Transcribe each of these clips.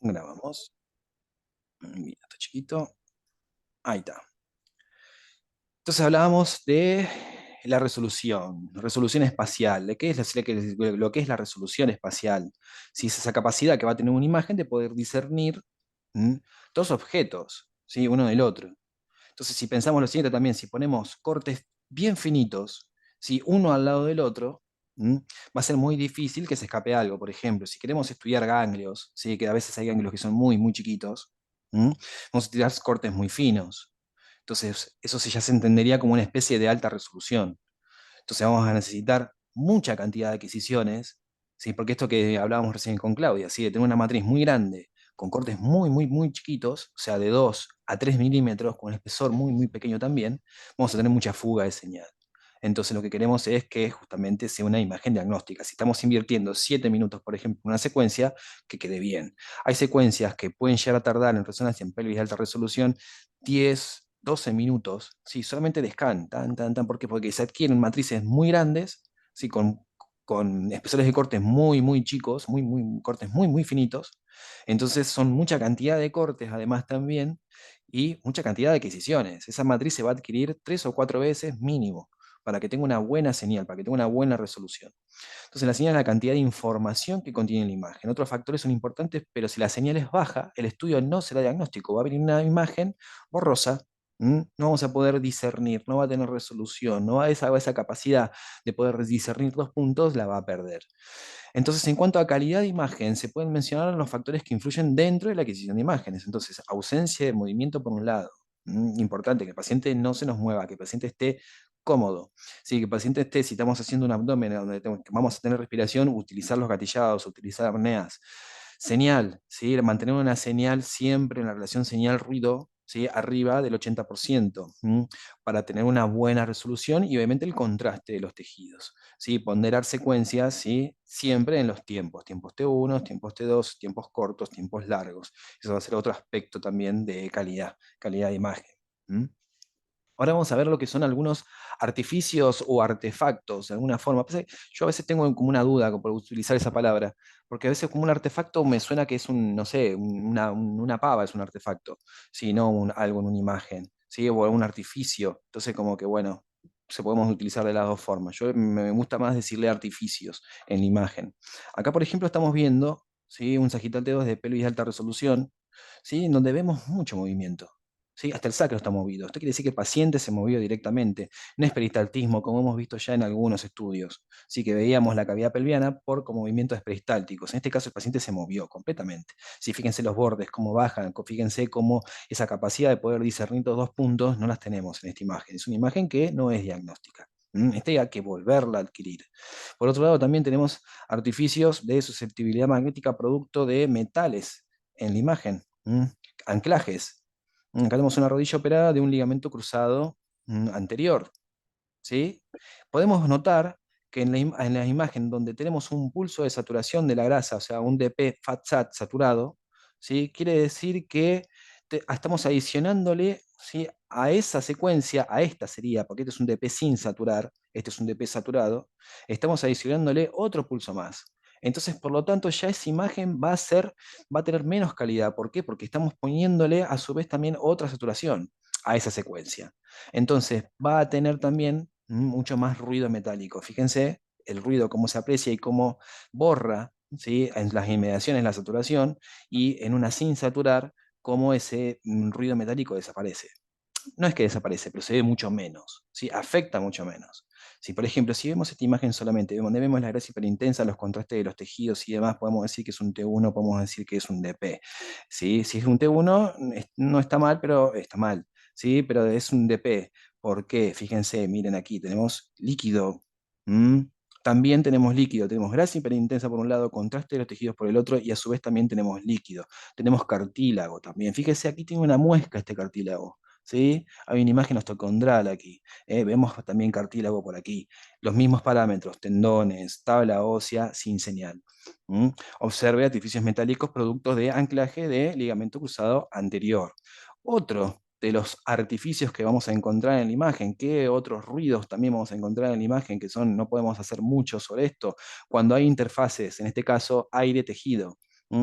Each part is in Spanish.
Grabamos. Mira, está chiquito. Ahí está. Entonces hablábamos de la resolución espacial, de qué es lo que es la resolución espacial. Si es esa capacidad que va a tener una imagen de poder discernir ¿m? Dos objetos, ¿sí? Uno del otro. Entonces, si pensamos lo siguiente también, si ponemos cortes bien finitos, ¿sí? Uno al lado del otro, va a ser muy difícil que se escape algo. Por ejemplo, si queremos estudiar ganglios, ¿sí? Que a veces hay ganglios que son muy, muy chiquitos, vamos a tirar cortes muy finos. Entonces, eso ya se entendería como una especie de alta resolución. Entonces, vamos a necesitar mucha cantidad de adquisiciones, ¿sí? Porque esto que hablábamos recién con Claudia, ¿sí? De tener una matriz muy grande, con cortes muy, muy, muy chiquitos, o sea, de 2 a 3 milímetros, con un espesor muy, muy pequeño también, vamos a tener mucha fuga de señal. Entonces, lo que queremos es que justamente sea una imagen diagnóstica. Si estamos invirtiendo 7 minutos, por ejemplo, en una secuencia, que quede bien. Hay secuencias que pueden llegar a tardar en resonancia en pelvis de alta resolución 10, 12 minutos, sí, solamente de scan, tan, tan, tan, ¿por qué? Porque se adquieren matrices muy grandes, sí, con espesores de cortes muy, muy chicos, muy, muy, cortes muy, muy finitos. Entonces son mucha cantidad de cortes, además también, y mucha cantidad de adquisiciones. Esa matriz se va a adquirir 3 o 4 veces mínimo para que tenga una buena señal, para que tenga una buena resolución. Entonces, la señal es la cantidad de información que contiene la imagen. Otros factores son importantes, pero si la señal es baja, el estudio no será diagnóstico. Va a venir una imagen borrosa, no vamos a poder discernir, no va a tener resolución, no va a esa capacidad de poder discernir dos puntos, la va a perder. Entonces, en cuanto a calidad de imagen, se pueden mencionar los factores que influyen dentro de la adquisición de imágenes. Entonces, ausencia de movimiento por un lado. Importante que el paciente no se nos mueva, que el paciente esté cómodo. Sí, que el paciente esté, si estamos haciendo un abdomen donde vamos a tener respiración, utilizar los gatillados, utilizar apneas. Señal, ¿sí? Mantener una señal siempre en la relación señal-ruido, ¿sí? Arriba del 80%, para tener una buena resolución y obviamente el contraste de los tejidos. ¿Sí? Ponderar secuencias, ¿sí? Siempre en los tiempos T1, tiempos T2, tiempos cortos, tiempos largos. Eso va a ser otro aspecto también de calidad de imagen. ¿Mm? Ahora vamos a ver lo que son algunos artificios o artefactos, de alguna forma. Yo a veces tengo como una duda por utilizar esa palabra, porque a veces como un artefacto me suena que es no sé, una pava es un artefacto, ¿sí? No algo en una imagen, ¿sí? O un artificio. Entonces como que bueno, se podemos utilizar de las dos formas. Yo me gusta más decirle artificios en la imagen. Acá, por ejemplo, estamos viendo, ¿sí? Un sagital T2 de pelvis de alta resolución, ¿sí? En donde vemos mucho movimiento. ¿Sí? Hasta el sacro está movido. Esto quiere decir que el paciente se movió directamente. No es peristaltismo, como hemos visto ya en algunos estudios. Sí, que veíamos la cavidad pelviana con movimientos peristálticos. En este caso, el paciente se movió completamente. Sí, fíjense los bordes, cómo bajan, fíjense cómo esa capacidad de poder discernir los dos puntos no las tenemos en esta imagen. Es una imagen que no es diagnóstica. Esta hay que volverla a adquirir. Por otro lado, también tenemos artificios de susceptibilidad magnética producto de metales en la imagen. Anclajes. Acá tenemos una rodilla operada de un ligamento cruzado anterior, ¿sí? Podemos notar que en la imagen donde tenemos un pulso de saturación de la grasa, o sea, un DP fat sat saturado, ¿sí? Quiere decir que estamos adicionándole, ¿sí? A esa secuencia, a esta sería, porque este es un DP sin saturar, este es un DP saturado, estamos adicionándole otro pulso más. Entonces, por lo tanto, ya esa imagen va a tener menos calidad. ¿Por qué? Porque estamos poniéndole a su vez también otra saturación a esa secuencia. Entonces, va a tener también mucho más ruido metálico. Fíjense el ruido, cómo se aprecia y cómo borra, ¿sí? En las inmediaciones la saturación y en una sin saturar, cómo ese ruido metálico desaparece. No es que desaparece, pero se ve mucho menos, ¿sí? Afecta mucho menos. Si, por ejemplo, si vemos esta imagen solamente, donde vemos la grasa hiperintensa, los contrastes de los tejidos y demás, podemos decir que es un T1, podemos decir que es un DP. ¿Sí? Si es un T1, no está mal, pero está mal. ¿Sí? Pero es un DP. ¿Por qué? Fíjense, miren aquí, tenemos líquido. ¿Mm? También tenemos líquido, tenemos grasa hiperintensa por un lado, contraste de los tejidos por el otro, y a su vez también tenemos líquido. Tenemos cartílago también. Fíjese, aquí tiene una muesca este cartílago. ¿Sí? Hay una imagen osteocondral aquí. Vemos también cartílago por aquí. Los mismos parámetros, tendones, tabla ósea, sin señal. Observe artificios metálicos productos de anclaje de ligamento cruzado anterior. Otro de los artificios que vamos a encontrar en la imagen, ¿qué otros ruidos también vamos a encontrar en la imagen que son, no podemos hacer mucho sobre esto, cuando hay interfaces, en este caso aire-tejido?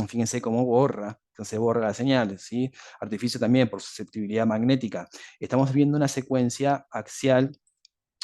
Fíjense cómo borra, entonces borra la señal, ¿sí? Artificio también por susceptibilidad magnética. Estamos viendo una secuencia axial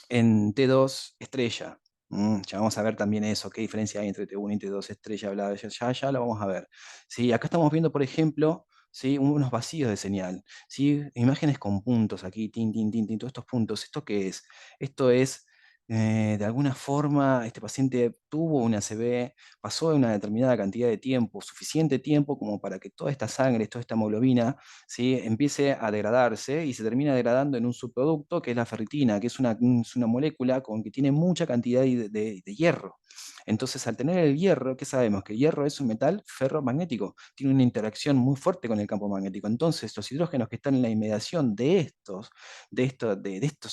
en T2 estrella. Ya vamos a ver también eso, qué diferencia hay entre T1 y T2 estrella, bla, ya lo vamos a ver. ¿Sí? Acá estamos viendo, por ejemplo, ¿sí? Unos vacíos de señal, ¿sí? Imágenes con puntos aquí, tin, tin, tin, tin, todos estos puntos. ¿Esto qué es? Esto es, de alguna forma, este paciente tuvo una ACV, pasó de una determinada cantidad de tiempo, suficiente tiempo como para que toda esta sangre, toda esta hemoglobina, ¿sí? Empiece a degradarse y se termina degradando en un subproducto que es la ferritina, que es una molécula que tiene mucha cantidad de hierro. Entonces, al tener el hierro, ¿qué sabemos? Que el hierro es un metal ferromagnético, tiene una interacción muy fuerte con el campo magnético. Entonces, los hidrógenos que están en la inmediación de estos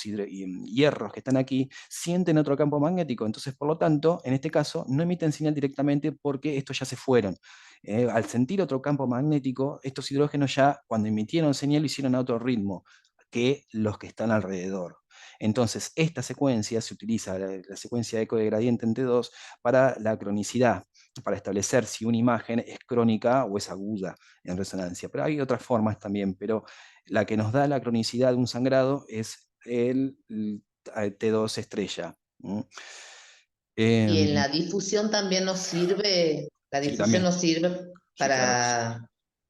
hierros que están aquí, sienten otro campo magnético. Entonces, por lo tanto, en este caso, no emiten señal directamente porque estos ya se fueron. Al sentir otro campo magnético, estos hidrógenos ya cuando emitieron señal lo hicieron a otro ritmo que los que están alrededor. Entonces, esta secuencia se utiliza, la secuencia de eco de gradiente en T2, para la cronicidad, para establecer si una imagen es crónica o es aguda en resonancia. Pero hay otras formas también, pero la que nos da la cronicidad de un sangrado es el T2 estrella. ¿Mm? Y en Em, la difusión también nos sirve, la sí, difusión también. nos sirve Sí, claro.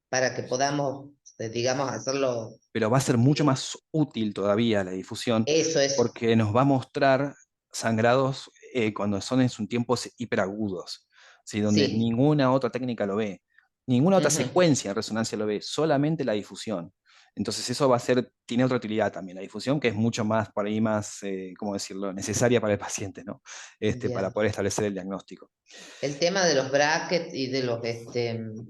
para que podamos, digamos, hacerlo. Pero va a ser mucho eh, más útil todavía la difusión eso, porque nos va a mostrar sangrados cuando son en sus tiempos hiperagudos, ¿sí? Donde sí. ninguna otra técnica lo ve, ninguna otra Ujú. secuencia de resonancia lo ve, solamente la difusión. Entonces eso va a ser, tiene otra utilidad también, la difusión, que es mucho más, por ahí más, ¿cómo decirlo?, necesaria para el paciente, ¿no? Para Bien. poder establecer el diagnóstico. El tema de los brackets y de los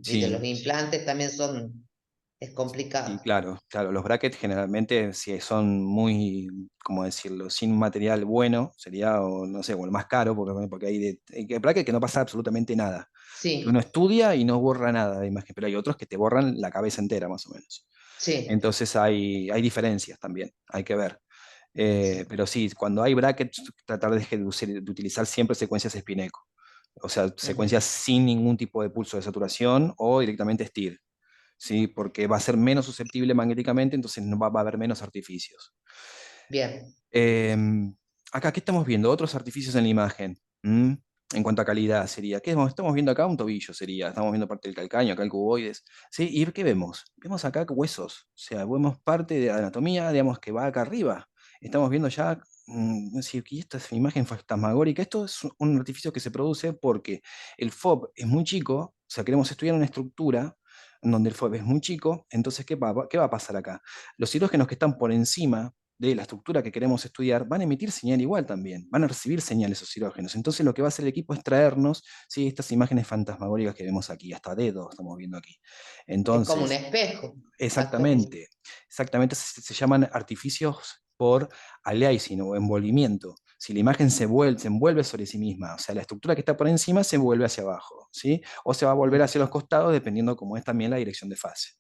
Sí, implantes también es y complicado. claro, claro, los brackets generalmente si son muy, ¿cómo decirlo?, sin un material bueno, sería, o no sé, o el más caro, porque hay brackets que no pasa absolutamente nada, que uno Sí, estudia y no borra nada de imagen, pero hay otros que te borran la cabeza entera, más o menos. sí, Entonces hay diferencias también, hay que ver. sí. Pero sí, cuando hay brackets, tratar de utilizar siempre secuencias Spinecco, o sea, Ujú. secuencias sin ningún tipo de pulso de saturación o directamente STIR. ¿Sí? Porque va a ser menos susceptible magnéticamente, entonces no va a haber menos artificios. Bien. Eh, Acá, ¿qué estamos viendo? Otros artificios en la imagen. En cuanto a calidad, sería, ¿qué estamos viendo acá? Un tobillo sería, estamos viendo parte del calcáneo, acá el cuboides, ¿sí? ¿Y qué vemos? Vemos acá huesos, o sea, vemos parte de la anatomía, digamos, que va acá arriba. Estamos viendo ya, sí, y esta es una imagen fantasmagórica. Esto es un artificio que se produce porque el FOB es muy chico, o sea, queremos estudiar una estructura en donde el FOB es muy chico, entonces, ¿qué va a pasar acá? Los hidrógenos que están por encima de la estructura que queremos estudiar, van a emitir señal igual también, van a recibir señales esos hidrógenos. Entonces lo que va a hacer el equipo es traernos, ¿sí?, estas imágenes fantasmagóricas que vemos aquí, hasta dedos estamos viendo aquí. Es como un Entonces, espejo. exactamente, exactamente se llaman artificios por aliasing o envolvimiento. Si la imagen se envuelve sobre sí misma, o sea, la estructura que está por encima se vuelve hacia abajo, ¿sí? O se va a volver hacia los costados dependiendo cómo es también la dirección de fase.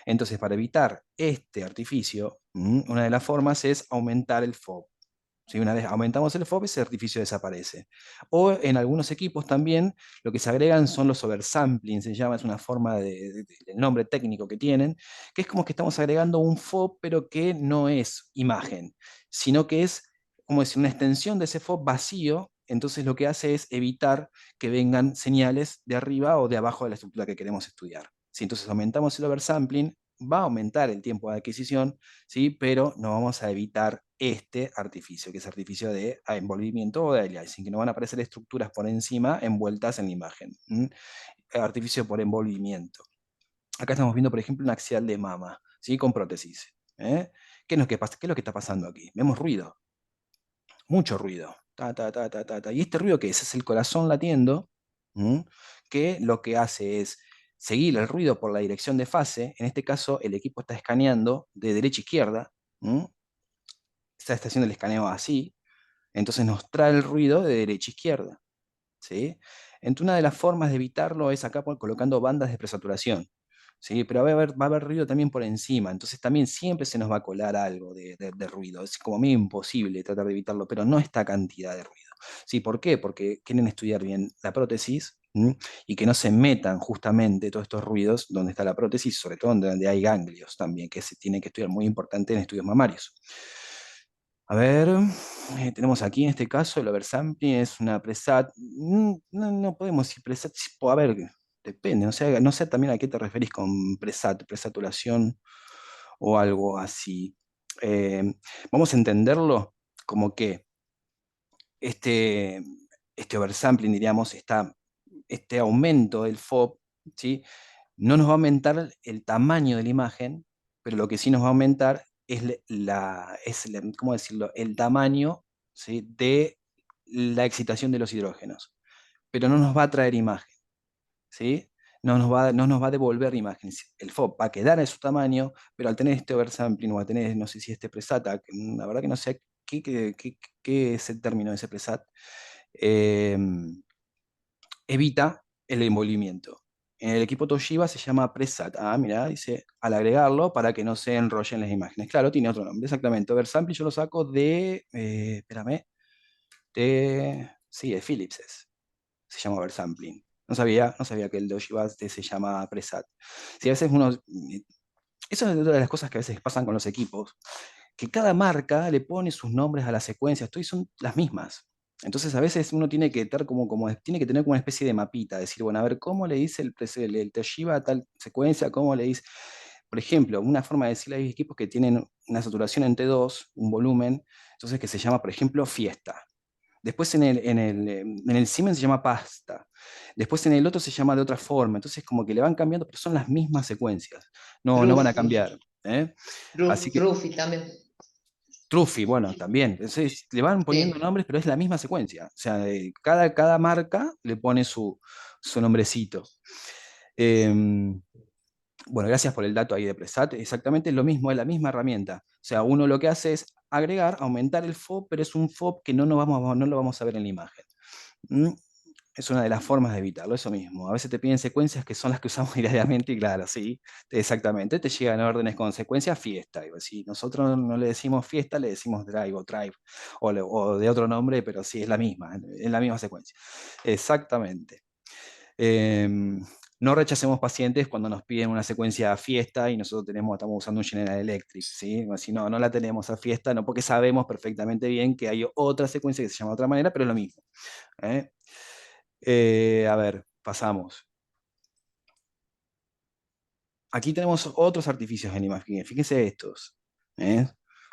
Entonces, para evitar este artificio, una de las formas es aumentar el FOB. ¿Sí? Una vez aumentamos el FOB, ese artificio desaparece. O en algunos equipos también lo que se agregan son los oversampling, se llama, es una forma del nombre técnico que tienen, que es como que estamos agregando un FOB, pero que no es imagen, sino que es, como decir, una extensión de ese FOB vacío. Entonces lo que hace es evitar que vengan señales de arriba o de abajo de la estructura que queremos estudiar. Si entonces aumentamos el oversampling, va a aumentar el tiempo de adquisición, ¿sí? Pero no vamos a evitar este artificio, que es artificio de envolvimiento o de aliasing, que no van a aparecer estructuras por encima envueltas en la imagen. Artificio por envolvimiento. Acá estamos viendo, por ejemplo, un axial de mama, ¿sí? Con prótesis. ¿Eh? ¿Qué es lo que está pasando aquí? Vemos ruido, mucho ruido. Ta, ta, ta, ta, ta, ta. ¿Y este ruido qué es? Es el corazón latiendo, ¿m? Que lo que hace es seguir el ruido por la dirección de fase. En este caso, el equipo está escaneando de derecha a izquierda. ¿M? Está haciendo el escaneo así. Entonces nos trae el ruido de derecha a izquierda. ¿Sí? Entonces, una de las formas de evitarlo es acá colocando bandas de presaturación. ¿Sí? Pero va a haber ruido también por encima, entonces también siempre se nos va a colar algo de ruido. Es como medio imposible tratar de evitarlo, pero no esta cantidad de ruido. ¿Sí? ¿Por qué? Porque quieren estudiar bien la prótesis, ¿m? Y que no se metan justamente todos estos ruidos donde está la prótesis, sobre todo donde hay ganglios también, que se tiene que estudiar, muy importante en estudios mamarios. A ver, tenemos aquí en este caso el oversampling es una presat. No podemos decir presat, sí, a ver, depende, no sé también a qué te referís con presat, presaturación o algo así. Eh, Vamos a entenderlo como que este, este oversampling, diríamos, este aumento del FOB, ¿sí? No nos va a aumentar el tamaño de la imagen, pero lo que sí nos va a aumentar es ¿cómo decirlo? El tamaño, ¿sí? De la excitación de los hidrógenos, pero no nos va a traer imagen, ¿sí? No nos va a devolver imágenes. El FOB va a quedar en su tamaño, pero al tener este oversampling o a tener, no sé si este presat, la verdad que no sé qué es el término de ese presat, eh, evita el envolvimiento. En el equipo Toshiba se llama Presat. Ah, mira, dice al agregarlo para que no se enrollen las imágenes. Claro, tiene otro nombre, exactamente. Oversample yo lo saco espérame, sí, de Philips se llama Oversampling. No sabía que el Toshiba se llama Presat. Sí, a veces eso es otra de las cosas que a veces pasan con los equipos, que cada marca le pone sus nombres a las secuencias, y son las mismas. Entonces a veces uno tiene que, tiene que tener como una especie de mapita, decir, bueno, a ver, ¿cómo le dice el Toshiba a tal secuencia? ¿Cómo le dice? Por ejemplo, una forma de decirle, hay equipos que tienen una saturación en T2, un volumen, entonces que se llama, por ejemplo, fiesta. Después en el Siemens se llama pasta. Después en el otro se llama de otra forma. Entonces como que le van cambiando, pero son las mismas secuencias. No van a Trufi, cambiar. ¿Eh? Así que Trufi también. Truffy, bueno, también. Entonces, le van poniendo Sí. nombres, pero es la misma secuencia. O sea, cada marca le pone su nombrecito. Eh, bueno, gracias por el dato ahí de Presat. Exactamente lo mismo, es la misma herramienta. O sea, uno lo que hace es agregar, aumentar el FOB, pero es un FOB que no lo vamos a ver en la imagen. ¿Mm? Es una de las formas de evitarlo, eso mismo. A veces te piden secuencias que son las que usamos diariamente y claro, sí, exactamente. Te llegan órdenes con secuencia fiesta. Y si nosotros no le decimos fiesta, le decimos drive o drive o de otro nombre, pero sí, es la misma secuencia. Exactamente. No rechacemos pacientes cuando nos piden una secuencia fiesta y nosotros estamos usando un General Electric, ¿sí? Si no la tenemos a fiesta, no porque sabemos perfectamente bien que hay otra secuencia que se llama de otra manera, pero es lo mismo. ¿Eh? A ver, pasamos. Aquí tenemos otros artificios en imagen. Fíjense estos. ¿Eh?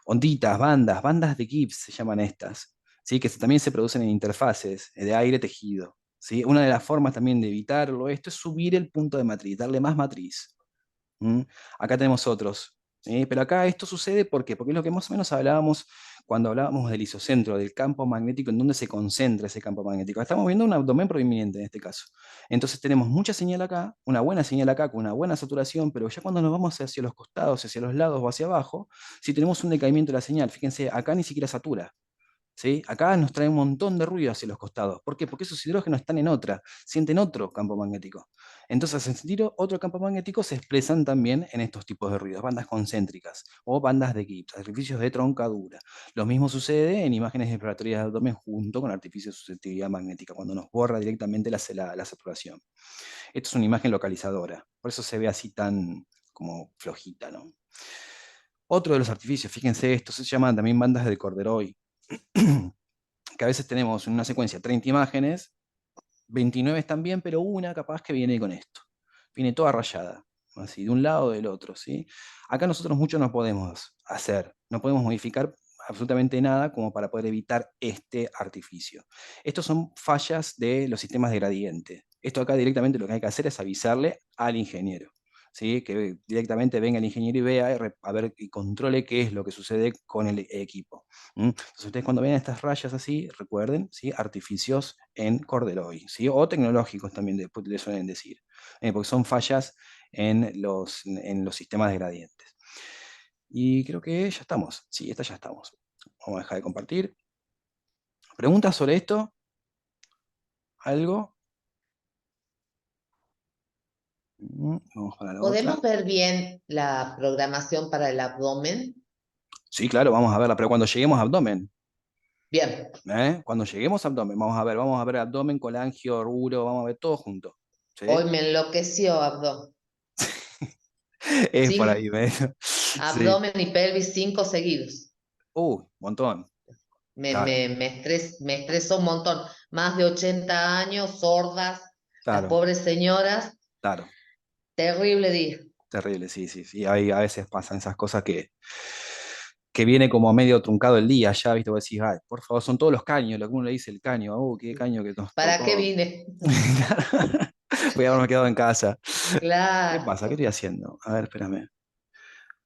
Onditas, bandas de Gibbs se llaman estas. ¿Sí? Que también se producen en interfaces de aire tejido. ¿Sí? Una de las formas también de evitarlo esto es subir el punto de matriz, darle más matriz. ¿Mm? Acá tenemos otros. ¿Sí? Pero acá esto sucede ¿por qué? Porque es lo que más o menos hablábamos cuando hablábamos del isocentro, del campo magnético, en donde se concentra ese campo magnético. Estamos viendo un abdomen prominente en este caso. Entonces tenemos mucha señal acá, una buena señal acá con una buena saturación, pero ya cuando nos vamos hacia los costados, hacia los lados o hacia abajo, si tenemos un decaimiento de la señal, fíjense, acá ni siquiera satura. ¿Sí? Acá nos trae un montón de ruido hacia los costados. ¿Por qué? Porque esos hidrógenos están sienten otro campo magnético. Entonces, al sentir otro campo magnético, se expresan también en estos tipos de ruidos, bandas concéntricas o bandas de Gibbs, artificios de troncadura. Lo mismo sucede en imágenes exploratorias de abdomen junto con artificios de susceptibilidad magnética, cuando nos borra directamente la saturación. Esto es una imagen localizadora, por eso se ve así tan como flojita, ¿no? Otro de los artificios, fíjense, estos se llaman también bandas de Corderoy, que a veces tenemos en una secuencia 30 imágenes, 29 están bien, pero una capaz que viene con esto. Viene toda rayada, así, de un lado o del otro, ¿sí? Acá nosotros mucho no podemos hacer, no podemos modificar absolutamente nada como para poder evitar este artificio. Estos son fallas de los sistemas de gradiente. Esto acá directamente lo que hay que hacer es avisarle al ingeniero. ¿Sí? Que directamente venga el ingeniero y vea a ver y controle qué es lo que sucede con el equipo. Entonces ustedes cuando vean estas rayas así, recuerden, ¿sí? Artificios en Corderoy, ¿sí? O tecnológicos también después le suelen decir, porque son fallas en los sistemas de gradientes. Y creo que ya estamos, sí, esta ya estamos. Vamos a dejar de compartir. ¿Preguntas sobre esto? ¿Algo? Vamos para la otra. ¿Podemos ver bien la programación para el abdomen? Sí, claro, vamos a verla, pero cuando lleguemos a abdomen. Bien. Cuando lleguemos a abdomen, vamos a ver abdomen, colangio, uro, vamos a ver todo junto. ¿Sí? Hoy me enloqueció abdomen. Es por ahí, Cinco, ¿ves? Sí. abdomen y pelvis 5 seguidos. Montón. Me, Claro, me, me, me estresó un montón. Más de 80 años, sordas, las claro, pobres señoras. claro. Terrible día. Terrible, sí, sí, sí. Ahí a veces pasan esas cosas que viene como medio truncado el día ya, ¿viste? Vos decís, ay, por favor, son todos los caños, lo que uno le dice el caño, qué caño que nos ¿Para qué tocó. vine? Voy a haberme quedado en casa. ¿Qué Claro. pasa? ¿Qué estoy haciendo? A ver, espérame.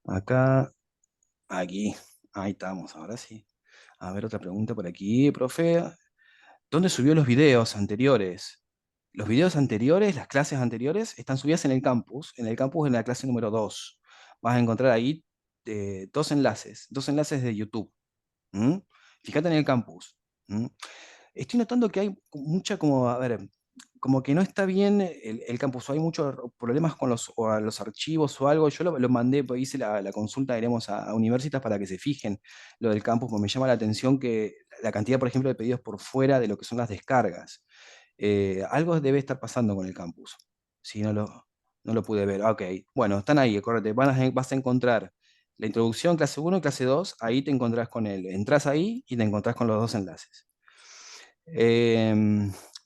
Acá, aquí, ahí estamos, ahora sí. A ver, otra pregunta por aquí, profe. ¿Dónde subió los videos anteriores? Los videos anteriores, las clases anteriores, están subidas en el campus en la clase número 2. Vas a encontrar ahí dos enlaces de YouTube. ¿M? Fíjate en el campus. ¿M? Estoy notando que hay mucha como, a ver, como que no está bien el campus, o hay muchos problemas con los archivos o algo. Yo lo mandé, pues hice la consulta, diremos, a Universitas para que se fijen lo del campus, porque me llama la atención que la cantidad, por ejemplo, de pedidos por fuera de lo que son las descargas. Algo debe estar pasando con el campus. Si no lo pude ver. Ok, bueno, están ahí, correte. Vas a encontrar la introducción, clase uno y clase 2 ahí te encontrás con él. Entrás ahí y te encontrás con los dos enlaces.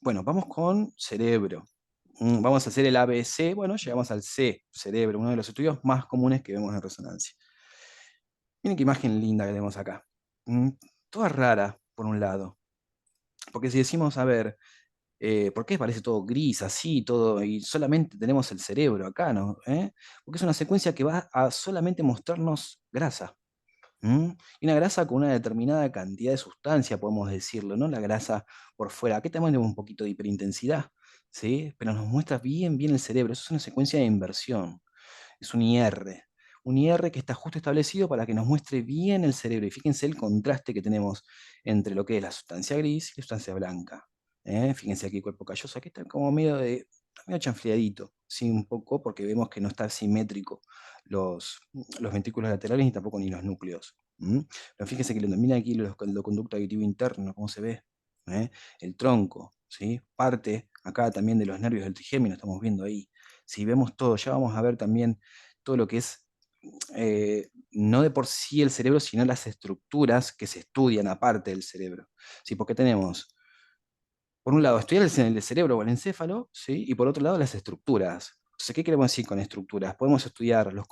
Bueno, vamos con cerebro. Vamos a hacer el ABC. Bueno, llegamos al C, cerebro, uno de los estudios más comunes que vemos en resonancia. Miren qué imagen linda que tenemos acá. Mm, Toda rara, por un lado. Porque si decimos, a ver, ¿por qué parece todo gris, así, todo, y solamente tenemos el cerebro acá, ¿no? Porque es una secuencia que va a solamente mostrarnos grasa. ¿Mm? Y una grasa con una determinada cantidad de sustancia, podemos decirlo, ¿no? La grasa por fuera. Aquí también tenemos un poquito de hiperintensidad, ¿sí? Pero nos muestra bien, bien el cerebro. Eso es una secuencia de inversión. Es un IR. Un IR que está justo establecido para que nos muestre bien el cerebro. Y fíjense el contraste que tenemos entre lo que es la sustancia gris y la sustancia blanca. Fíjense aquí el cuerpo calloso. Aquí está como medio chanfleadito, sí, un poco, porque vemos que no está simétrico los ventrículos laterales ni tampoco ni los núcleos. Pero fíjense que lo domina aquí el conducto auditivo interno, ¿cómo se ve? ¿Eh? El tronco, ¿sí? Parte acá también de los nervios del trigémino, estamos viendo ahí. Si vemos todo, ya vamos a ver también todo lo que es, no de por sí el cerebro, sino las estructuras que se estudian aparte del cerebro. ¿Sí? Porque tenemos por un lado, estudiar el cerebro o el encéfalo, ¿sí? Y por otro lado, las estructuras. Entonces, ¿qué queremos decir con estructuras? Podemos estudiar los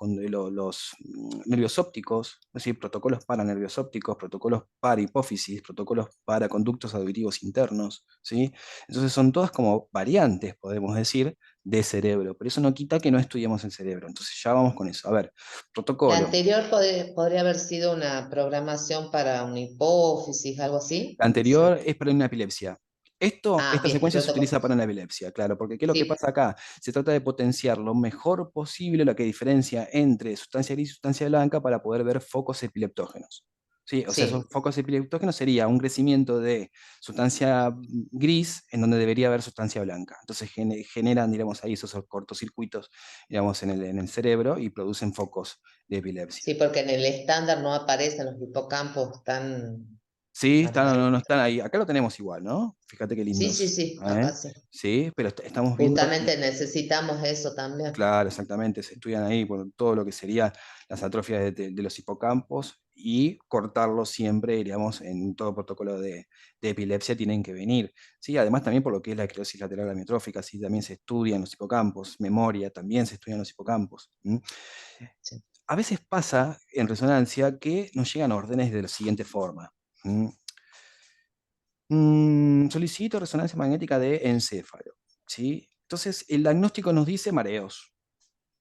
nervios ópticos, es decir, protocolos para nervios ópticos, protocolos para hipófisis, protocolos para conductos auditivos internos, ¿sí? Entonces, son todas como variantes, podemos decir, de cerebro, pero eso no quita que no estudiemos el cerebro. Entonces, ya vamos con eso. A ver, La protocolo. anterior podría haber sido una programación para una hipófisis, algo así. La anterior es para una epilepsia. Ah, Esta bien, secuencia se protocolo. utiliza para la epilepsia, claro, porque ¿qué es lo que Sí, pasa acá? Se trata de potenciar lo mejor posible la que diferencia entre sustancia gris y sustancia blanca para poder ver focos epileptógenos. Sí, o sea, esos sí. focos epiléptogenos sería un crecimiento de sustancia gris en donde debería haber sustancia blanca. Entonces generan, digamos, ahí esos cortocircuitos, digamos, en el cerebro y producen focos de epilepsia. Sí, porque en el estándar no aparecen los hipocampos tan Sí, no marcaditos. están ahí. Acá lo tenemos igual, ¿no? Fíjate qué Sí, sí, lindos. sí, ¿Eh? acá sí. Sí, pero estamos viendo que, Justamente necesitamos eso también. claro, exactamente, se estudian ahí por todo lo que sería las atrofias de los hipocampos y cortarlos siempre, digamos, en todo protocolo de epilepsia tienen que venir. Sí, además también por lo que es la esclerosis lateral amiotrófica, sí, también se estudian los hipocampos, memoria, también se estudian los hipocampos. Sí. A veces pasa en resonancia que nos llegan órdenes de la siguiente forma. ¿Mm? Solicito resonancia magnética de encéfalo, ¿sí? Entonces, el diagnóstico nos dice mareos.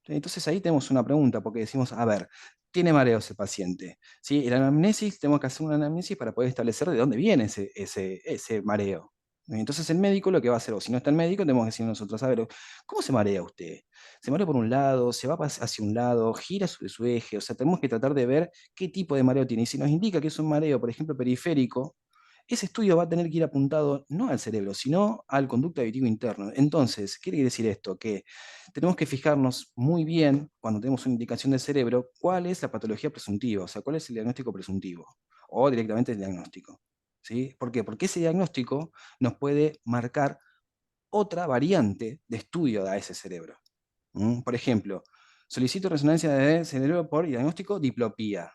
Entonces, ahí tenemos una pregunta, porque decimos, a ver, tiene mareos el paciente, ¿sí? El anamnesis, tenemos que hacer una anamnesis para poder establecer de dónde viene ese mareo. Entonces, el médico lo que va a hacer, o si no está el médico, tenemos que decir nosotros, a ver, ¿cómo se marea usted? ¿Se marea por un lado? ¿Se va hacia un lado? ¿Gira sobre su eje? O sea, tenemos que tratar de ver qué tipo de mareo tiene. Y si nos indica que es un mareo, por ejemplo, periférico, ese estudio va a tener que ir apuntado no al cerebro, sino al conducto auditivo interno. Entonces, ¿qué quiere decir esto? Que tenemos que fijarnos muy bien, cuando tenemos una indicación del cerebro, cuál es la patología presuntiva, o sea, cuál es el diagnóstico presuntivo, o directamente el diagnóstico. ¿sí? ¿Por qué? Porque ese diagnóstico nos puede marcar otra variante de estudio a ese cerebro. Por ejemplo, solicito resonancia de cerebro por diagnóstico diplopía.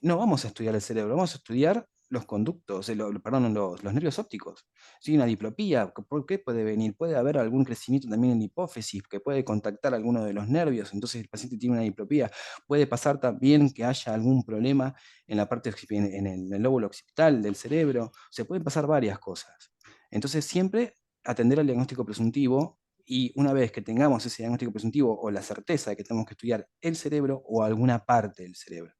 No vamos a estudiar el cerebro, vamos a estudiar los conductos, perdón, los nervios ópticos. Si una diplopía, ¿por qué puede venir? Puede haber algún crecimiento también en la hipófisis que puede contactar alguno de los nervios, entonces el paciente tiene una diplopía. Puede pasar también que haya algún problema en la parte, en el lóbulo occipital del cerebro. Se pueden pasar varias cosas. Entonces siempre atender al diagnóstico presuntivo y una vez que tengamos ese diagnóstico presuntivo o la certeza de que tenemos que estudiar el cerebro o alguna parte del cerebro.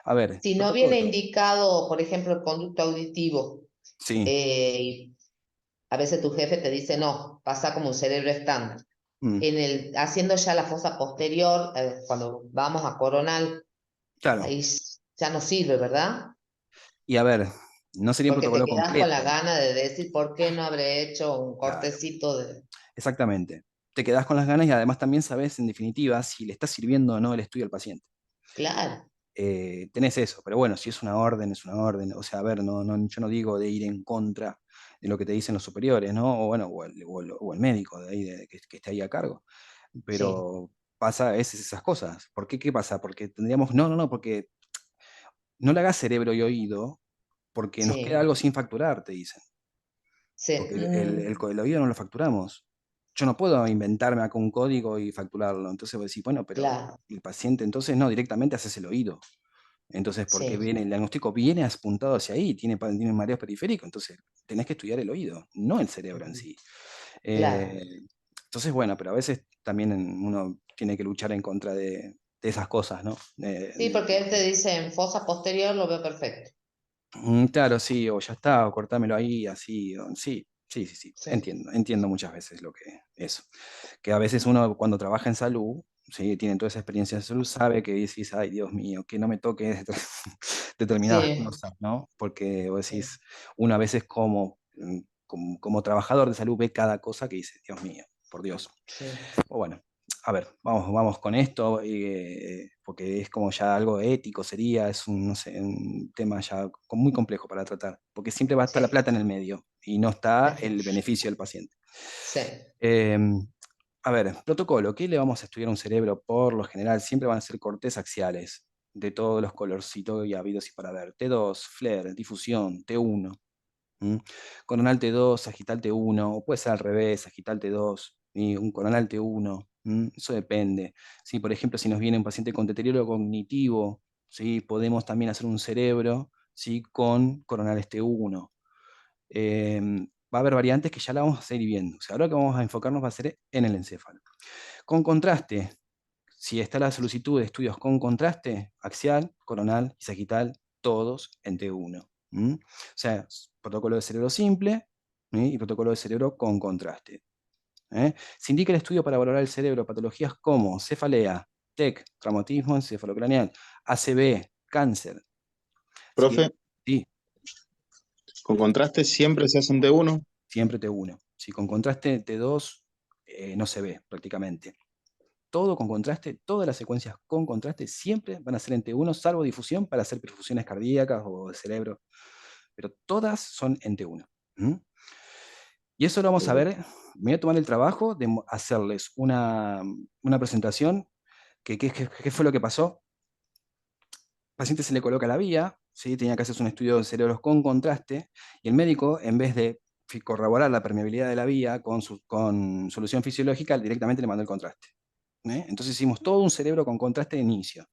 A ver, Si no viene protocolo. indicado, por ejemplo, el conducto auditivo, Sí. y a veces tu jefe te dice, no, pasa como un cerebro estándar. Mm, Haciendo ya la fosa posterior, cuando vamos a coronal, claro. ahí ya no sirve, ¿verdad? Y a ver, no sería un Porque te protocolo quedás con la completo. gana de decir, ¿por qué no habré hecho un Claro, cortecito de... exactamente. Te quedás con las ganas y además también sabes, en definitiva, si le está sirviendo o no el estudio al paciente. Claro, Tenés eso, pero bueno, si es una orden, es una orden. O sea, a ver, yo no digo de ir en contra de lo que te dicen los superiores, ¿no? O bueno, o el médico de ahí, que esté ahí a cargo. sí, Pero pasa a veces esas cosas. ¿Por qué? ¿Qué pasa? Porque tendríamos, no, porque no le hagas cerebro y oído, porque nos queda sí, algo sin facturar, te dicen. sí, Porque el oído no lo facturamos. Yo no puedo inventarme acá un código y facturarlo. Entonces vos decís, bueno, pero claro, el paciente, entonces no, directamente haces el oído. Entonces, porque sí, viene, el diagnóstico viene apuntado hacia ahí, tiene mareos periféricos, entonces tenés que estudiar el oído, no el cerebro en ujú, sí. claro. Eh, entonces, bueno, pero a veces también uno tiene que luchar en contra de esas cosas, ¿no? Sí, porque él te dice en fosa posterior lo veo perfecto. Claro, sí, o ya está, o cortámelo ahí, así, sí, Sí, entiendo muchas veces lo que eso. Que a veces uno cuando trabaja en salud, sí, tiene toda esa experiencia en salud, sabe que decís, ay, Dios mío, que no me toque determinadas sí, cosas, ¿no? Porque vos sí, decís, uno a veces como trabajador de salud ve cada cosa que dice, Dios mío, por Dios. sí, O bueno, a ver, vamos con esto, porque es como ya algo ético, sería, es un, no sé, un tema ya muy complejo para tratar, porque siempre va a estar la sí, plata en el medio y no está el beneficio del paciente. sí, Eh, a ver, protocolo, ¿qué le vamos a estudiar a un cerebro? Por lo general, siempre van a ser cortes axiales, de todos los colorcitos y habidos y para ver. T2, flare, difusión, T1. ¿Mm? Coronal T2, sagital T1, o puede ser al revés, sagital T2 y un coronal T1. Eso depende. ¿Sí? Por ejemplo, si nos viene un paciente con deterioro cognitivo, ¿sí? Podemos también hacer un cerebro, ¿sí? Con coronales T1. Va a haber variantes que ya la vamos a seguir viendo. O sea, ahora lo que vamos a enfocarnos va a ser en el encéfalo. Con contraste, si está la solicitud de estudios con contraste, axial, coronal y sagital, todos en T1. O sea, protocolo de cerebro simple, ¿sí? Y protocolo de cerebro con contraste. ¿Eh? Se indica el estudio para valorar el cerebro, patologías como cefalea, TEC, traumatismo encefalocraneal, ACV, cáncer. Profe, ¿Sí? Sí, con contraste siempre se hacen de uno. siempre T1. Si con contraste T2 no se ve prácticamente. Todo con contraste, todas las secuencias con contraste siempre van a ser en T1, salvo difusión para hacer perfusiones cardíacas o de cerebro, pero todas son en T1. ¿Mm? Y eso lo vamos a ver, me voy a tomar el trabajo de hacerles una presentación, ¿qué fue lo que pasó? Al paciente se le coloca la vía, ¿sí? Tenía que hacerse un estudio de cerebros con contraste, y el médico, en vez de corroborar la permeabilidad de la vía con solución fisiológica, directamente le mandó el contraste. Entonces hicimos todo un cerebro con contraste de inicio.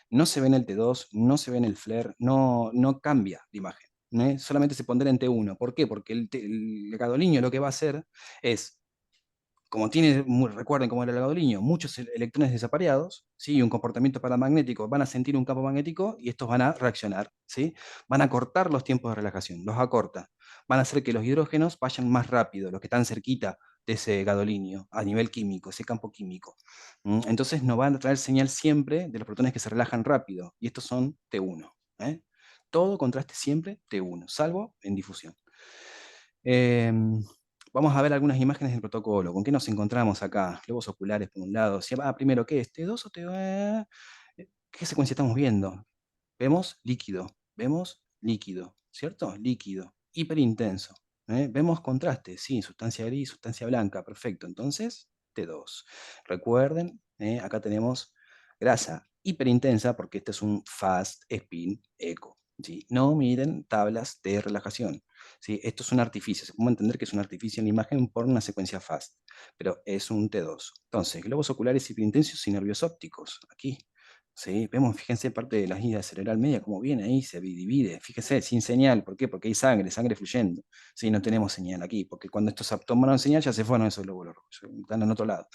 No se ve en el T2, no se ve en el flare, no cambia la imagen. Solamente se pondrá en T1. ¿Por qué? Porque el gadoliño lo que va a hacer es, como tiene, recuerden cómo era el gadoliño, muchos electrones desapareados, ¿sí? Y un comportamiento paramagnético, van a sentir un campo magnético y estos van a reaccionar, ¿sí? Van a cortar los tiempos de relajación, los acorta. Van a hacer que los hidrógenos vayan más rápido, los que están cerquita de ese gadolinio, a nivel químico, ese campo químico. Entonces nos van a traer señal siempre de los protones que se relajan rápido, y estos son T1. ¿Eh? Todo contraste siempre T1, salvo en difusión. Em, Vamos a ver algunas imágenes del protocolo. ¿Con qué nos encontramos acá? Globos oculares por un lado. Primero, ¿qué es? ¿T2 o T1? ¿Qué secuencia estamos viendo? Vemos líquido, ¿cierto? Líquido, hiperintenso. Vemos contraste, sí, sustancia gris, sustancia blanca, perfecto. Entonces, T2. Recuerden, acá tenemos grasa hiperintensa porque este es un fast spin eco. ¿Sí? No miren tablas de relajación. ¿Sí? Esto es un artificio, se puede entender que es un artificio en la imagen por una secuencia fast, pero es un T2. Entonces, globos oculares hiperintensos y nervios ópticos, aquí. ¿Sí? Vemos, fíjense, parte de la guía cerebral media, como viene ahí, se divide. Fíjese, sin señal. ¿Por qué? Porque hay sangre, sangre fluyendo. ¿Sí? No tenemos señal aquí, porque cuando estos tomaron señal ya se fueron esos glóbulos rojos, están en otro lado.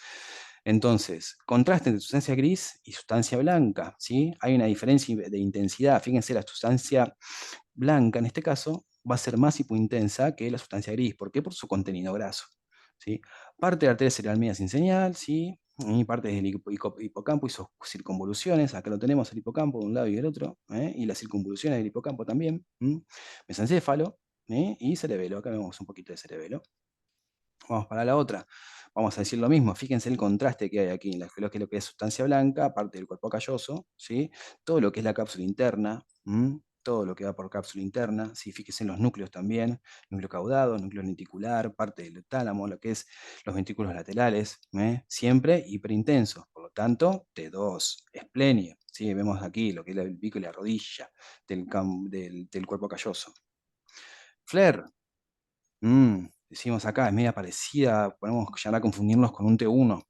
Entonces, contraste entre sustancia gris y sustancia blanca, ¿sí? Hay una diferencia de intensidad. Fíjense, la sustancia blanca, en este caso, va a ser más hipointensa que la sustancia gris. ¿Por qué? Por su contenido graso, ¿sí? Parte de la arteria cerebral media sin señal, ¿sí? Y parte del hipocampo y sus circunvoluciones. Acá lo tenemos, el hipocampo de un lado y del otro, y las circunvoluciones del hipocampo también. Mesencéfalo, y cerebelo. Acá vemos un poquito de cerebelo. Vamos para la otra. Vamos a decir lo mismo. Fíjense el contraste que hay aquí en lo que es sustancia blanca, aparte del cuerpo calloso, ¿sí? Todo lo que es la cápsula interna, todo lo que va por cápsula interna, ¿sí? Fíjense en los núcleos también, núcleo caudado, núcleo lenticular, parte del tálamo, lo que es los ventrículos laterales, siempre hiperintensos. Por lo tanto, T2, esplenio, ¿sí? Vemos aquí lo que es el pico y la rodilla del cuerpo calloso. Flare. Decimos acá, es media parecida, podemos llegar a confundirnos con un T1.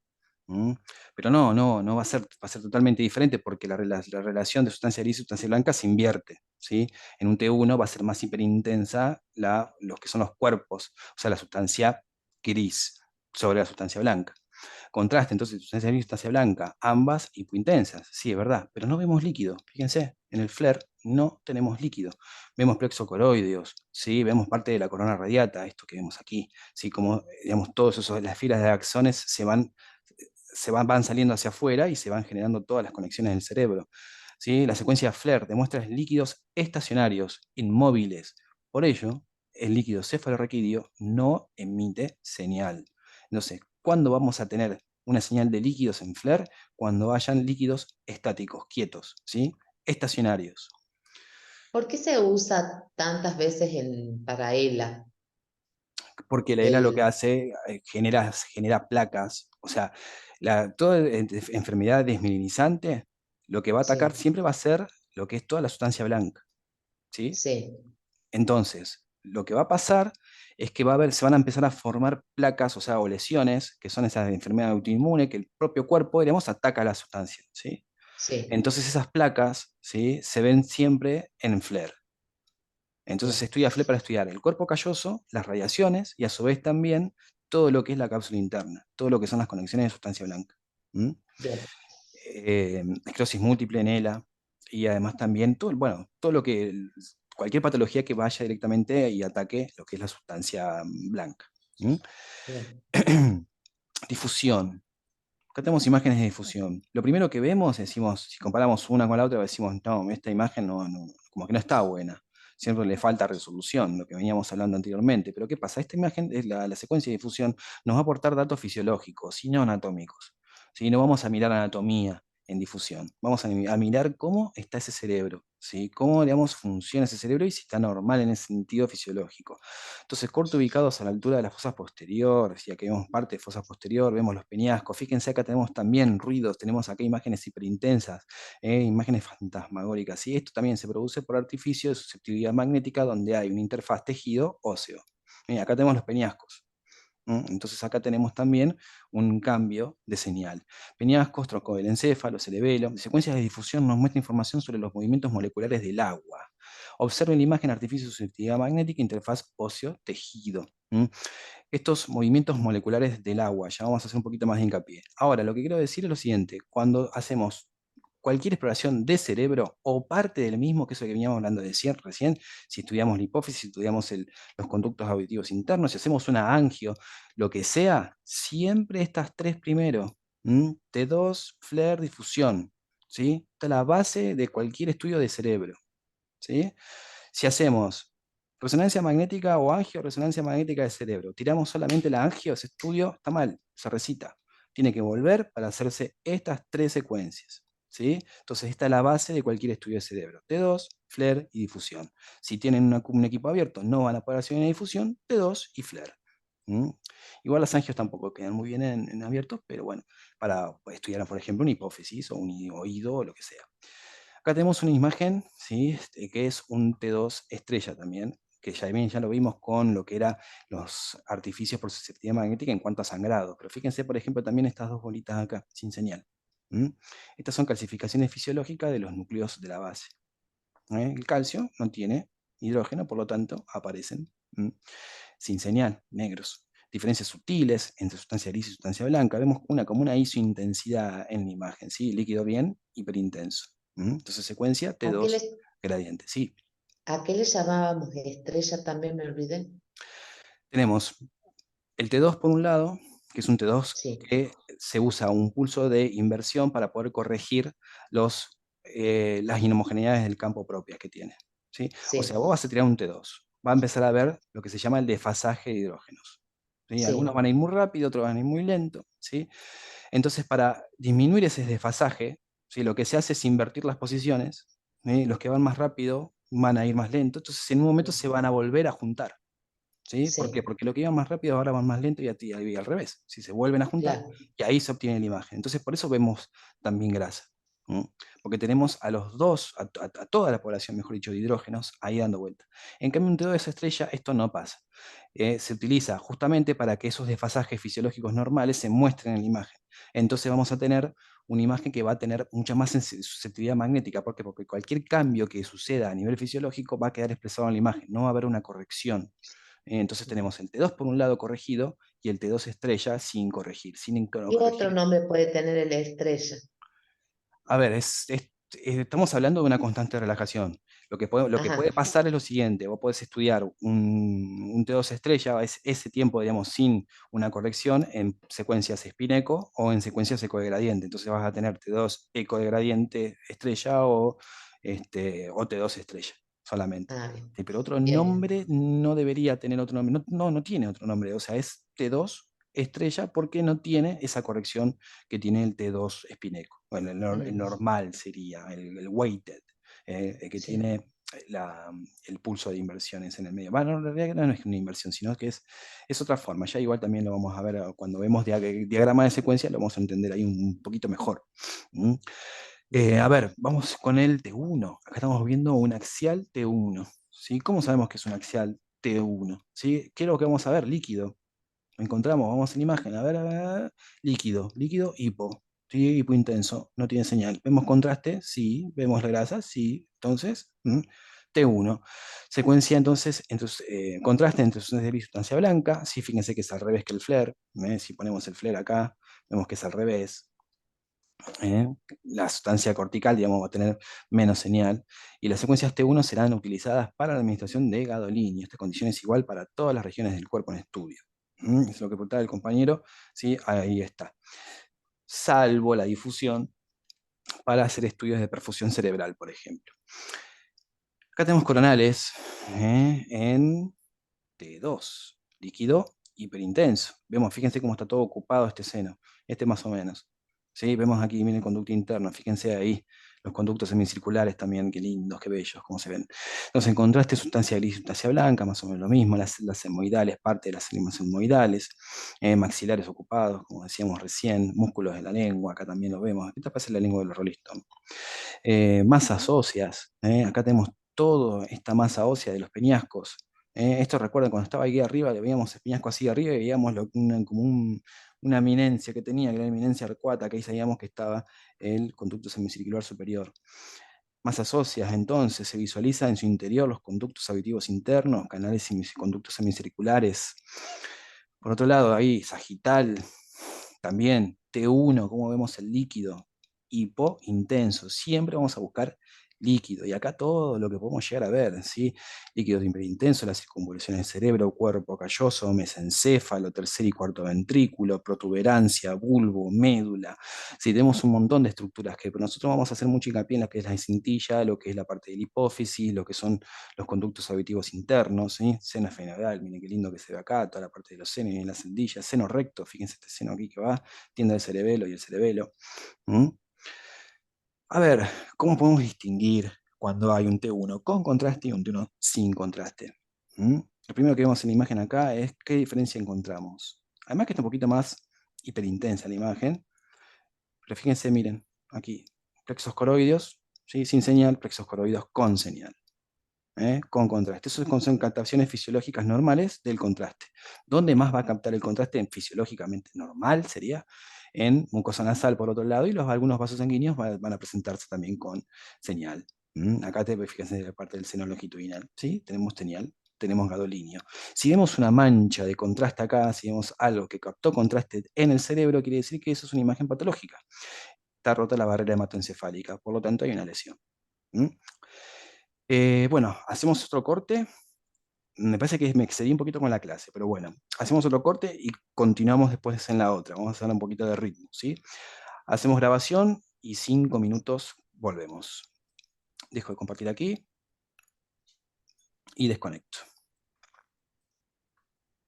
Pero no va a ser totalmente diferente porque la relación de sustancia gris y sustancia blanca se invierte, ¿sí? En un T1 va a ser más hiperintensa los que son los cuerpos, o sea, la sustancia gris sobre la sustancia blanca. Contraste, entonces, sustancia gris y sustancia blanca, ambas hipointensas, sí, es verdad, pero no vemos líquido. Fíjense, en el FLAIR no tenemos líquido. Vemos plexo coroideos, ¿sí? Vemos parte de la corona radiata, esto que vemos aquí, ¿sí? Como, digamos, todas las filas de axones van saliendo hacia afuera y se van generando todas las conexiones del cerebro, ¿sí? La secuencia FLAIR demuestra líquidos estacionarios, inmóviles. Por ello, el líquido cefalorraquídeo no emite señal. Entonces, ¿cuándo vamos a tener una señal de líquidos en FLAIR? Cuando hayan líquidos estáticos, quietos, ¿sí? Estacionarios. ¿Por qué se usa tantas veces para ELA? Porque la ELA lo que El, hace, genera placas. O sea, toda enfermedad desmielinizante, lo que va a atacar sí, siempre va a ser lo que es toda la sustancia blanca, ¿sí? sí, Entonces, lo que va a pasar es que se van a empezar a formar placas, o sea, o lesiones, que son esas de enfermedad autoinmune, que el propio cuerpo, digamos, ataca la sustancia, ¿sí? sí, Entonces esas placas, ¿sí? Se ven siempre en FLAIR. Entonces se bien, estudia FLAIR para estudiar el cuerpo calloso, las radiaciones y a su vez también todo lo que es la cápsula interna, todo lo que son las conexiones de sustancia blanca. ¿Mm? bien, Esclerosis múltiple en ELA y además también bueno, todo lo que, cualquier patología que vaya directamente y ataque lo que es la sustancia blanca. ¿Mm? bien, Difusión. Acá tenemos imágenes de difusión. Lo primero que vemos, decimos, si comparamos una con la otra, decimos, no, esta imagen como que no está buena. Siempre le falta resolución, lo que veníamos hablando anteriormente. Pero ¿qué pasa? Esta imagen, la secuencia de difusión, nos va a aportar datos fisiológicos y no anatómicos. ¿Sí? No vamos a mirar anatomía en difusión. Vamos a mirar cómo está ese cerebro, ¿sí? Cómo, digamos, funciona ese cerebro y si está normal en ese sentido fisiológico. Entonces, corto ubicados a la altura de las fosas posteriores, ya que vemos parte de fosa posterior, vemos los peñascos. Fíjense, acá tenemos también ruidos, tenemos acá imágenes hiperintensas, imágenes fantasmagóricas. Y esto también se produce por artificio de susceptibilidad magnética, donde hay una interfaz tejido óseo. Acá tenemos los peñascos. Entonces acá tenemos también un cambio de señal. Peñascos, tronco del encéfalo, cerebelo. Secuencias de difusión nos muestra información sobre los movimientos moleculares del agua. Observen la imagen artificio de susceptibilidad magnética, interfaz óseo-tejido. Estos movimientos moleculares del agua, ya vamos a hacer un poquito más de hincapié. Ahora, lo que quiero decir es lo siguiente, cuando hacemos cualquier exploración de cerebro o parte del mismo, que es lo que veníamos hablando de recién, si estudiamos la hipófisis, si estudiamos los conductos auditivos internos, si hacemos una angio, lo que sea, siempre estas tres primero, T2, FLAIR, difusión, ¿sí? Esta es la base de cualquier estudio de cerebro, ¿sí? Si hacemos resonancia magnética o angio, resonancia magnética del cerebro, tiramos solamente la angio, ese estudio está mal, se recita. Tiene que volver para hacerse estas tres secuencias, ¿sí? Entonces esta es la base de cualquier estudio de cerebro. T2, flare y difusión. Si tienen un equipo abierto, no van a poder hacer una difusión, T2 y flare. Igual las angios tampoco quedan muy bien en abierto, pero bueno, para estudiar, por ejemplo, una hipófisis o un oído o lo que sea. Acá tenemos una imagen, ¿sí? Que es un T2 estrella también, que ya lo vimos con lo que eran los artificios por susceptibilidad magnética en cuanto a sangrado. Pero fíjense, por ejemplo, también estas dos bolitas acá, sin señal. Estas son calcificaciones fisiológicas de los núcleos de la base. El calcio no tiene hidrógeno, por lo tanto, aparecen sin señal, negros. Diferencias sutiles entre sustancia gris y sustancia blanca. Vemos como una isointensidad en la imagen, ¿sí? Líquido bien, hiperintenso. Entonces, secuencia ¿A qué T2 gradiente, sí. a qué le llamábamos estrella? También me olvidé. Tenemos el T2 por un lado, que es un T2 Sí, que se usa un pulso de inversión para poder corregir las inhomogeneidades del campo propias que tiene, ¿sí? O sea, sí, vos vas a tirar un T2, va a empezar a ver lo que se llama el desfasaje de hidrógenos, ¿sí? Algunos sí, van a ir muy rápido, otros van a ir muy lento, ¿sí? Entonces, para disminuir ese desfasaje, ¿sí? Lo que se hace es invertir las posiciones, ¿sí? Los que van más rápido van a ir más lento, entonces en un momento se van a volver a juntar. ¿Sí? ¿Por qué? sí, Porque lo que iba más rápido ahora van más lento y al revés. Si se vuelven a juntar, claro. y ahí se obtiene la imagen. Entonces, por eso vemos también grasa. Porque tenemos a los dos, a toda la población, mejor dicho, de hidrógenos, ahí dando vuelta. En cambio, un T2 estrella, esto no pasa. Se utiliza justamente para que esos desfasajes fisiológicos normales se muestren en la imagen. Entonces vamos a tener una imagen que va a tener mucha más susceptibilidad magnética. ¿Por qué? Porque cualquier cambio que suceda a nivel fisiológico va a quedar expresado en la imagen, no va a haber una corrección. Entonces tenemos el T2 por un lado corregido y el T2 estrella sin corregir, sin ¿Qué otro corregir. nombre puede tener el estrella? A ver, estamos hablando de una constante relajación. Lo que Ajá, puede pasar es lo siguiente, vos podés estudiar un T2 estrella, ese tiempo, digamos, sin una corrección en secuencias spin-eco o en secuencias eco de gradiente. Entonces vas a tener T2 eco de gradiente estrella o T2 estrella solamente. bien, Sí, pero otro bien, bien, nombre no debería tener otro nombre. No tiene otro nombre. O sea, es T2 estrella porque no tiene esa corrección que tiene el T2 Spineco. Bueno, el mm, normal sería, el weighted, el que sí, tiene el pulso de inversiones en el medio. Bueno, en realidad no es una inversión, sino que es otra forma. Ya igual también lo vamos a ver cuando vemos diagrama de secuencia, lo vamos a entender ahí un poquito mejor. ¿Mm? A ver, vamos con el T1. Acá estamos viendo un axial T1. ¿Sí? ¿Cómo sabemos que es un axial T1? ¿Sí? ¿Qué es lo que vamos a ver? Líquido. Lo encontramos, vamos a la imagen, a ver, líquido, hipo, ¿sí? Hipo intenso, no tiene señal. ¿Vemos contraste? Sí. ¿Vemos la grasa? Sí. Entonces, T1. Secuencia entonces, contraste entre sustancia gris y sustancia blanca. Sí, fíjense que es al revés que el flare. Si ponemos el flare acá, vemos que es al revés. ¿eh? La sustancia cortical, digamos, va a tener menos señal, y las secuencias T1 serán utilizadas para la administración de gadolinio. Esta condición es igual para todas las regiones del cuerpo en estudio. Es lo que preguntaba el compañero, ¿sí? Ahí está. Salvo la difusión para hacer estudios de perfusión cerebral, por ejemplo. Acá tenemos coronales en T2, líquido hiperintenso. Vemos, fíjense cómo está todo ocupado este seno, más o menos. ¿Sí? Vemos aquí, miren el conducto interno, fíjense ahí, los conductos semicirculares también, qué lindos, qué bellos, cómo se ven. Entonces, en contraste, sustancia gris y sustancia blanca, más o menos lo mismo, las hemoidales, parte de las células hemoidales, maxilares ocupados, como decíamos recién, músculos de la lengua, acá también lo vemos, esta parece la lengua del Rolling Stone. Masas óseas, acá tenemos toda esta masa ósea de los peñascos. Esto recuerda cuando estaba aquí arriba, le veíamos el peñasco así arriba y veíamos una eminencia que tenía, que era la eminencia arcuata, que ahí sabíamos que estaba el conducto semicircular superior. Masas óseas, entonces, se visualiza en su interior los conductos auditivos internos, canales y conductos semicirculares. Por otro lado, ahí, sagital, también T1, como vemos el líquido, hipo intenso. Siempre vamos a buscar líquido. Y acá todo lo que podemos llegar a ver, ¿sí? Líquido hiperintenso, las circunvoluciones del cerebro, cuerpo calloso, mesencéfalo, tercer y cuarto ventrículo, protuberancia, bulbo, médula. Sí, tenemos un montón de estructuras que nosotros vamos a hacer mucho hincapié en lo que es la cintilla, lo que es la parte de la hipófisis, lo que son los conductos auditivos internos, ¿sí? Seno esfenoidal, miren qué lindo que se ve acá, toda la parte de los senos y las celdillas, seno recto, fíjense este seno aquí que va, tienda del cerebelo y el cerebelo. ¿Mm? A ver, ¿cómo podemos distinguir cuando hay un T1 con contraste y un T1 sin contraste. ¿Mm? Lo primero que vemos en la imagen acá es qué diferencia encontramos. Además que está un poquito más hiperintensa la imagen, pero fíjense, miren, aquí, plexos coroideos, ¿sí? Sin señal, plexos coroideos con señal. Con contraste. Eso son captaciones fisiológicas normales del contraste. ¿Dónde más va a captar el contraste? En fisiológicamente normal sería en mucosa nasal por otro lado, y algunos vasos sanguíneos van a presentarse también con señal. Acá fíjense en la parte del seno longitudinal, ¿sí? Tenemos señal, tenemos gadolinio. Si vemos una mancha de contraste acá, si vemos algo que captó contraste en el cerebro, quiere decir que eso es una imagen patológica. Está rota la barrera hematoencefálica, por lo tanto hay una lesión. Bueno, hacemos otro corte. Me parece que me excedí un poquito con la clase, pero bueno, hacemos otro corte y continuamos después en la otra. Vamos a hacer un poquito de ritmo, ¿sí? Hacemos grabación y 5 minutos volvemos. Dejo de compartir aquí y desconecto.